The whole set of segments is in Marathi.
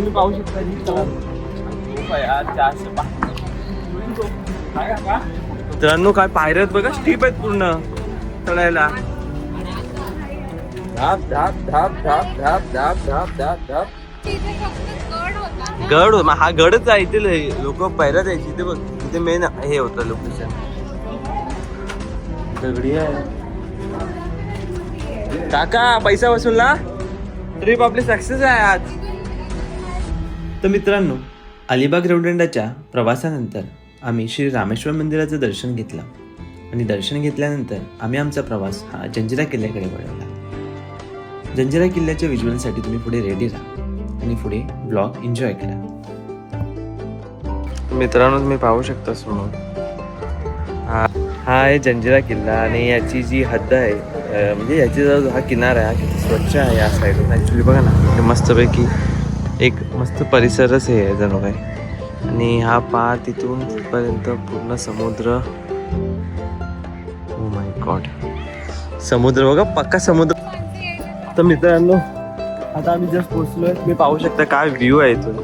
तुम्ही पाहू शकता मित्रांनो काय पायऱ्यात बघा, स्टीप आहेत पूर्ण चढायला. धाप धाप धाप धाप धाप धाप धाप धाप धाप. गड हा गडच आहे इथे लोक पायऱ्यात यायची. इथे बघ, इथे मेन हे होतं लोकेशन. दगडी आहे. काका पैसा वसूलला, ट्रिप आपली सक्सेस आहे आज. तर मित्रांनो, अलिबाग रेवदंड्याच्या प्रवासानंतर आम्ही श्री रामेश्वर मंदिराचं दर्शन घेतलं आणि दर्शन घेतल्यानंतर आम्ही आमचा प्रवास हा जंजिरा किल्ल्याकडे वळवला. जंजिरा किल्ल्याच्या व्हिज्युअलसाठी तुम्ही पुढे रेडी राहा आणि पुढे ब्लॉग एन्जॉय करा. मित्रांनो तुम्ही पाहू शकता समोर हा आहे जंजिरा किल्ला आणि याची जी हद्द आहे म्हणजे याची जो हा किनारा आहे किती स्वच्छ आहे या साईडला. ॲक्च्युली बघा ना, मस्तपैकी एक मस्त परिसरच हे जणू काय. आणि हा पार तिथून तिथपर्यंत पूर्ण समुद्र. ओ माय गॉड, समुद्र बघा, पक्का समुद्र. तर मित्रांनो आता आम्ही जस्ट पोहोचलोय. तुम्ही पाहू शकता काय व्ह्यू आहे इथून,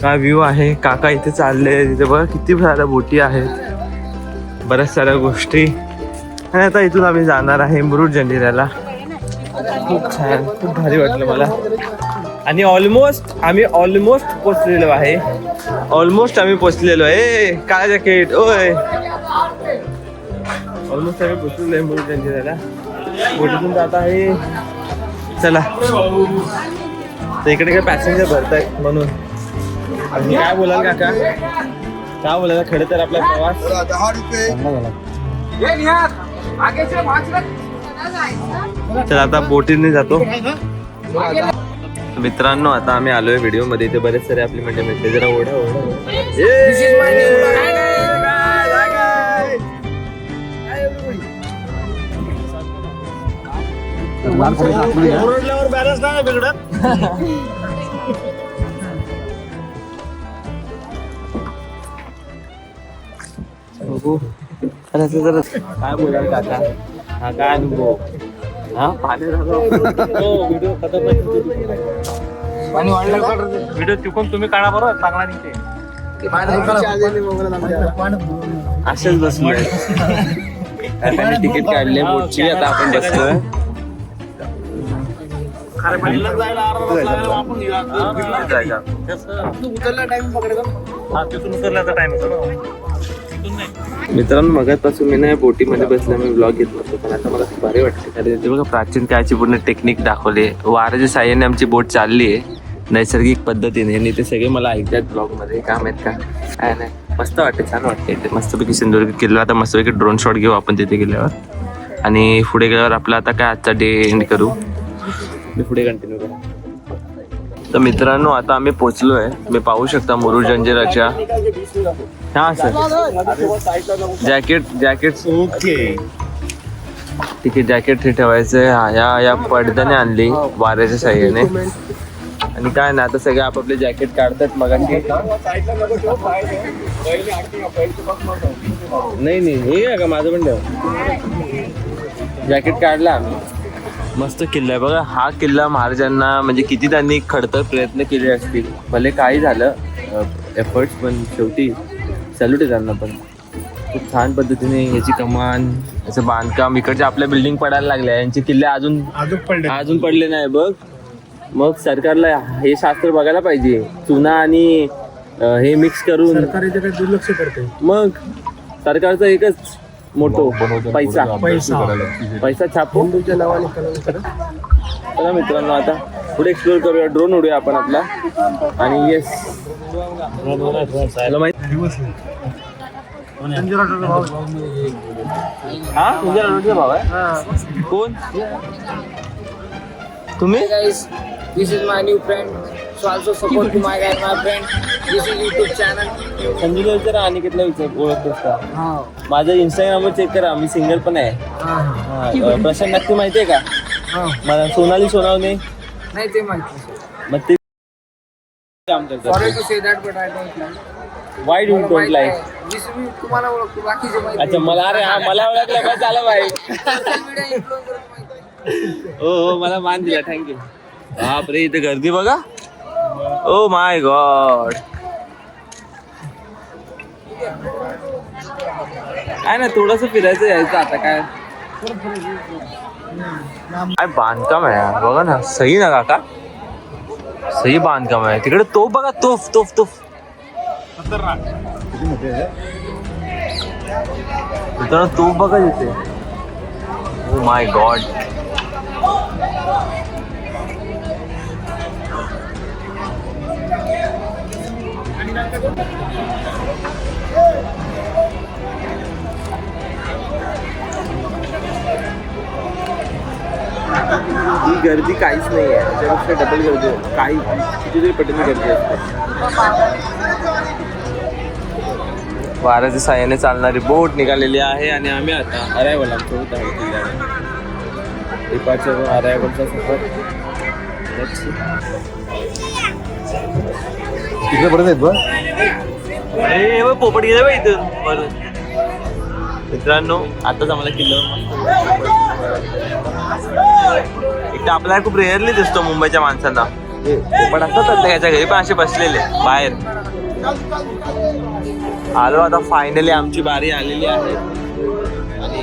काय व्ह्यू आहे. काका इथे चालले, तिथे बघा किती साऱ्या बोटी आहेत, बऱ्याच साऱ्या गोष्टी. आणि आता इथून आम्ही जाणार आहे मुरुड जंजिऱ्याला. खूप छान, खूप भारी वाटलं मला. आणि आम्ही ऑलमोस्ट पोचलेलो आहे. आम्ही पोचलेलो आहे. काय जॅकेट ओय, ऑलमोस्ट आम्ही पोचलेलो आहे मुरुड जंजिऱ्याला. बोटीतून जात आहे. चला, तर इकडे काय पॅसेंजर भरतायत म्हणून. आणि काय बोलाल काका, काय बोलायला. खरं तर आपला प्रवास तर आता बोटीने जातो. मित्रांनो आता आम्ही आलोय व्हिडिओ मध्ये. इथे बरेच सारे आपली म्हणजे भेटले. जरा ओढा ओढल्यावर बॅलन्स नाही बिघडत. काय बोलाल काका, हा काय अनुभव. हा पाणी व्हिडिओ खतरनाक. पाणी वाढलं, व्हिडिओ चुकून तुम्ही काढा बरोबर, चांगला निघते. असेच बसलोय. तिकीट काढले बोटची, आता आपण बसलोय. मित्रांनो मगाचपासून मी नाही बोटीमध्ये बसल्या मी ब्लॉग घेतला होतो, पण आता मला खूप भारी वाटते. कारण ते बघा प्राचीन काळची पूर्ण टेक्निक दाखवले. वाऱ्याच्या साह्याने आमची बोट चालली आहे नैसर्गिक पद्धतीने. आणि ते सगळे मला ऐकतात ब्लॉगमध्ये, काम आहेत का काय नाही. मस्त वाटते, छान वाटते. ते मस्तपैकी सिंधुदुर्ग किल्ला. आता मस्तपैकी ड्रोन शॉट घेऊ आपण तिथे गेल्यावर. आणि पुढे गेल्यावर आपला आता काय आजचा डे एंड करू, मी पुढे कंटिन्यू करू. तर मित्रांनो आता आम्ही पोचलोय. मी पाहू शकता मुरुड जंजिराच्या. हा सर, जॅकेट ओके, ठीक आहे. जॅकेट हे ठेवायचंय. या पडद्याने आणली वाऱ्याच्या साह्याने. आणि काय ना, आता सगळे आपापले जॅकेट काढतात. मग नाही हे आहे का माझं पण ठेव. जॅकेट काढला आम्ही. मस्त किल्ला आहे बघा. हा किल्ला महाराजांना म्हणजे किती त्यांनी खडतर प्रयत्न केले असतील. भले काही झालं एफर्ट्स, पण शेवटी सॅल्यूट आहे त्यांना. पण खूप छान पद्धतीने याची कमान, याचं बांधकाम. इकडच्या आपल्या बिल्डिंग पडायला लागल्या, यांचे किल्ले अजून पडले नाही बघ. मग सरकारला हे शास्त्र बघायला पाहिजे. चुना आणि हे मिक्स करून दुर्लक्ष करते. मग सरकारचं एकच मोठो पैसा छापो. चला मित्रांनो आता पुढे एक्सप्लोर करूया. ड्रोन उडूया आपण आपला. आणि येस, हा तुमच्या भाव आहे. कोण तुम्ही? This is my new friend. So also support to my guy, my friend. This is YouTube channel. Sanjula विचारा, अनिकेतला विचार, ओळखतोस का? माझं इंस्टाग्रामवर चेक करा, मी सिंगल पण आहे. प्रशांत नक्की माहिती आहे का? मला सोनाली सोनावणे नाही ते माहिती. मग ते काम करतात. Sorry to say that, but I don't like. Why do you don't like? तुम्हाला ओळखतो, बाकीचे माहिती. अच्छा, मला अरे हा मला ओळखलं काय झालं भाई. हो मला मान दिला, थँक्यू. बापरे इथे गर्दी बघा. Oh my God. काय ना थोडस फिरायचं यायचं आता काय. काय बांधकाम आहे यार, बघा ना. सही ना काका, सही बांधकाम आहे. तिकडे तोफ बघा, तोफ तोफ तोफ. मित्रांनो तोफ बघा तिथे. Oh my God. ही गर्दी काहीच नाही आहे, त्याच्यापेक्षा डबल गर्दी आहे. काही कितीतरी पटीने गर्दी असते. वाऱ्याच्या साह्याने चालणारी बोट निघालेली आहे आणि आम्ही आता अरायवल सोबत आहे किल्ल्यावर. डिपार्चर अरायवलचा सफर. तिकडे परत आहेत बघ. ए पोपट गेला बा इथून परत. मित्रांनो आताच आम्हाला किल्ल्यावर एक तर आपल्याला खूप रेअरली दिसतो मुंबईच्या माणसांना. पोपट असतात त्याच्या घरी पण असे बसलेले बाहेर. आलो आता फायनली आमची बारी आलेली आहे आणि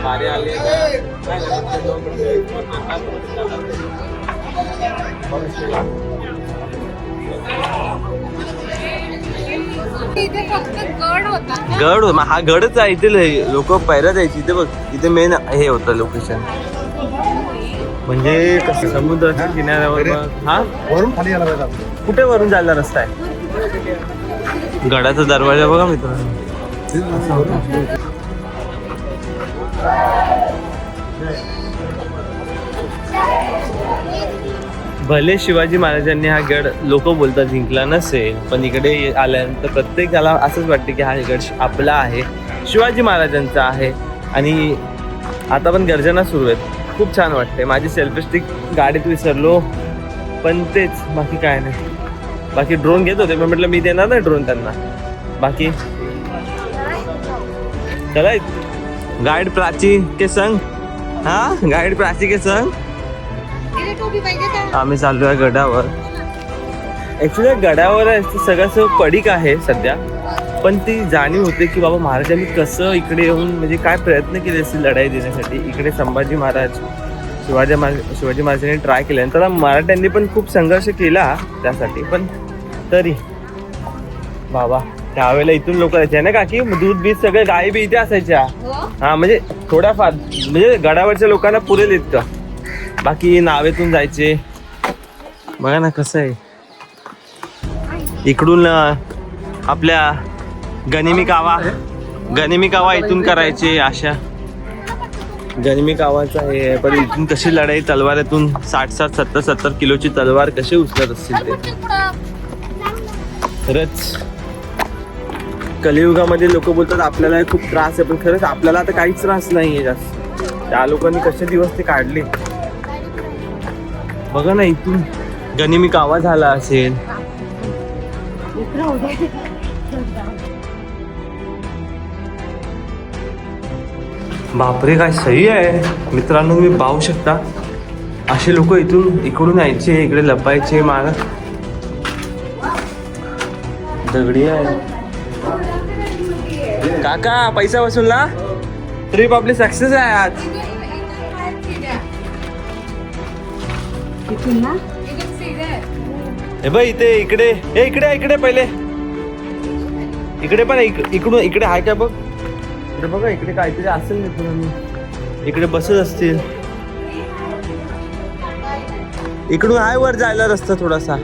बारी आली. इथे फक्त गड होता. गड हा गडच आहे. इथे लोक पैरा जायची. इथे बघ इथे मेन हे होतं लोकेशन. म्हणजे कसं समुद्राच्या किनाऱ्यावर. हा वरून खाली यायला पाहिजे आपण. कुठे वरून जायला रस्ता आहे. गडाचा दरवाजा बघा मित्रांनो. भले शिवाजी महाराजांनी हा गड लोक बोलतात जिंकला नसेल, पण इकडे आल्यानंतर प्रत्येकाला असंच वाटतं की हा गड आपला आहे, शिवाजी महाराजांचा आहे. आणि आता पण गर्जना सुरू आहेत. खूप छान वाटते. माझी सेल्फी स्टिक गाडीत विसरलो, पण तेच बाकी काय नाही. बाकी ड्रोन घेत होते, मी म्हटलं मी देणार नाही ड्रोन त्यांना. बाकी चला गाईड प्राची के संग. हा गाईड प्राची के संग इथे टोपी पाहिजे का? आम्ही चाललो आहे गडावर. ऍक्च्युली गडावर सगळं पडीक आहे सध्या, पण ती जाणीव होते की बाबा महाराजांनी कसं इकडे येऊन म्हणजे काय प्रयत्न केले असतील लढाई देण्यासाठी. इकडे संभाजी महाराज शिवाजी महाराजांनी ट्राय केल्यानंतर मराठ्यांनी पण खूप संघर्ष केला त्यासाठी. पण तरी बाबा त्यावेळेला इथून लोक यायचे ना काकी, दूध बीज सगळे गायी बी इथे असायच्या. हो. हा म्हणजे थोड्याफार म्हणजे गडावरच्या लोकांना पुरेल इतकं. बाकी नावेतून जायचे. बघा ना कसं आहे. इकडून आपल्या गनिमी कावा इथून करायचे. अशा गनिमी कावाचा हे. पण इथून कशी लढाई तलवारीतून 60-70 किलोची तलवार कशी उचलत असतील ते. खरंच कलियुगामध्ये लोक बोलतात आपल्याला खूप त्रास आहे, पण खरंच आपल्याला आता काहीच त्रास नाही आहे जास्त. त्या लोकांनी कसे दिवस ते काढले बघा ना. इथून गनिमी कावा झाला असेल. बापरे काय सही आहे मित्रांनो. तुम्ही पाहू शकता असे लोक इकडून यायचे, इकडे लपायचे. माग दगडी आहे. काका पैसा वसूलला. ट्रिप आपली सक्सेस आहे आज. हे बघ इकडे इकडे पहिले इकडे पण इकडून इकडे आहे का बघ. इकडे बघा इकडे काहीतरी असेल मित्रांनो. इकडे बसत असतील. इकडून आहे वर जायला रस्ता थोडासा.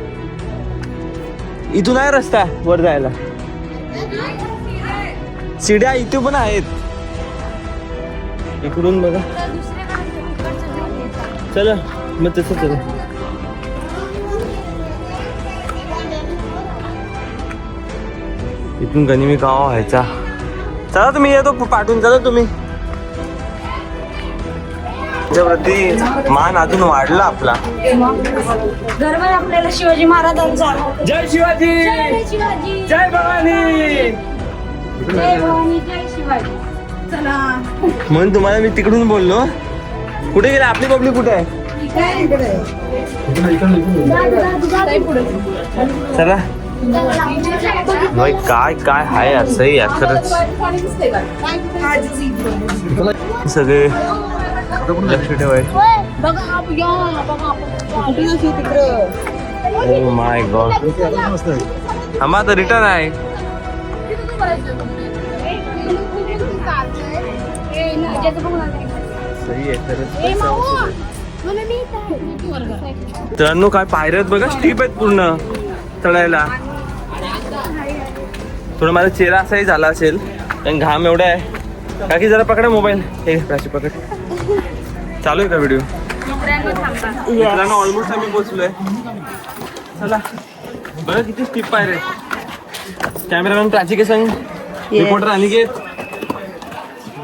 इथून आहे रस्ता वर जायला. शिड्या इथे पण आहेत. इकडून बघा. चला मग तसं चला. इथून गनिमी कावा व्हायचा. चला तुम्ही येतो पाठवून. चला तुम्ही. त्याच्यावरती मान अजून वाढला आपला. गर्व आहे आपल्याला शिवाजी महाराजांचा. जय शिवाजी, जय शिवाजी, जय भवानी. जय भवानी, जय शिवाजी. चला म्हणून तुम्हाला मी तिकडून बोललो. कुठे गेले आपली पब्लिक कुठे आहे. चला भाई काय काय आहे असं यार खरंच सगळे लक्ष ठेवायचं. ओ माय गॉड आम्हा तर रिटर्न आहे. सही आहे खरंच. मित्रांनो काय पायऱ्यात बघा स्टीप आहेत पूर्ण चढायला. थोडं माझा चेहरा असाही झाला असेल कारण घाम एवढा आहे. काकी जरा पकडा मोबाईल. हे प्राची पकड. चालू आहे का व्हिडिओ? मित्रांनो ऑलमोस्ट आम्ही पोहोचलोय. चला बघा किती स्टीप पायऱ्या आहेत. कॅमेरामॅन प्राची के संग रिपोर्टर अनिकेत.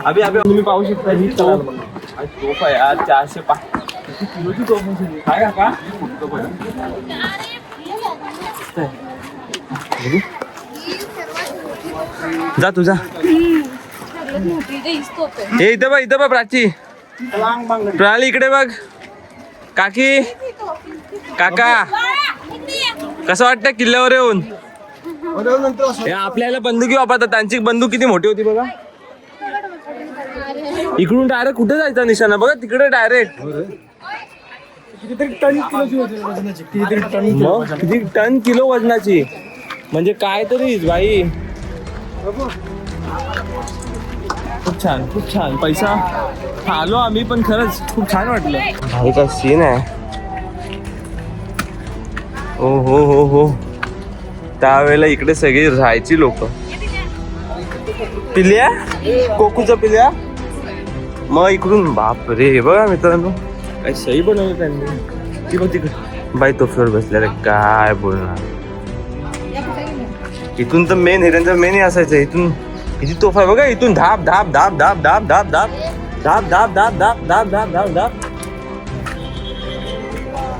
अभि अभि तुम्ही पाहू शकता ही तोफ आहे आज 405 किलोची तोफ आहे का? जा तुझा. हे इथं बघ प्राची. प्रणाली इकडे बघ. काकी काका कसं वाटतं किल्ल्यावर येऊन? आपल्याला बंदुकी वापरतात. त्यांची बंदूक किती मोठी होती बघा. इकडून डायरेक्ट कुठे जायचा निशाणा बघा तिकडे डायरेक्ट. किती टन किलो वजनाची म्हणजे काय तरी बाई. खूप छान पैसा आलो आम्ही पण खरंच खूप छान वाटलं. भाई का सीन आहे. ओ हो त्यावेळेला इकडे सगळी राहायची लोक. पिल्या कोकूचा पिल्या. मग इकडून बाप रे बघा मित्रांनो काय सही बनवलं त्यांनी. ती बघ तिकडे बाई तोफीवर बसल्या रे काय बोलणार. इथून तर मेन हिऱ्यांचा मेन असायचं. इथून किती तोफा आहे बघा. इथून धाप धाप धाप धाप धाप धाप धाप धाप धाप धाप धाप धाप धाप धाप धाप.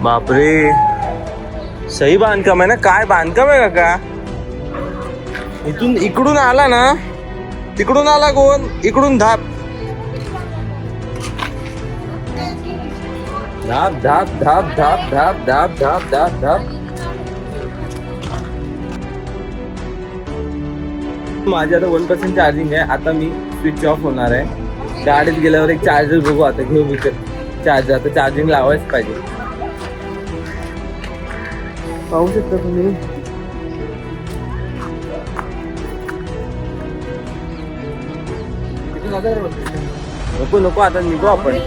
बापरे सही बांधकाम आहे ना. काय बांधकाम आहे काका. इथून इकडून आला ना तिकडून आला कोण इकडून धाप धाप धाप धाप धाप धाप धाप धाप धाप धाप. माझी आता 1% चार्जिंग आहे. आता मी स्विच ऑफ होणार आहे. गाडीत गेल्यावर एक चार्जर बघू आता घेऊ विकत चार्जर. आता चार्जिंग लावायच पाहिजे. पाहू शकता तुम्ही नको आता निघू आपण.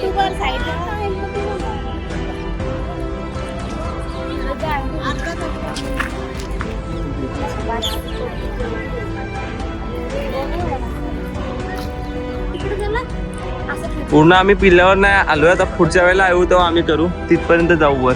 पूर्ण आम्ही पिल्ल्यावर नाही आलोय. आता पुढच्या वेळेला येऊ तेव्हा आम्ही करू. तिथपर्यंत जाऊ वर.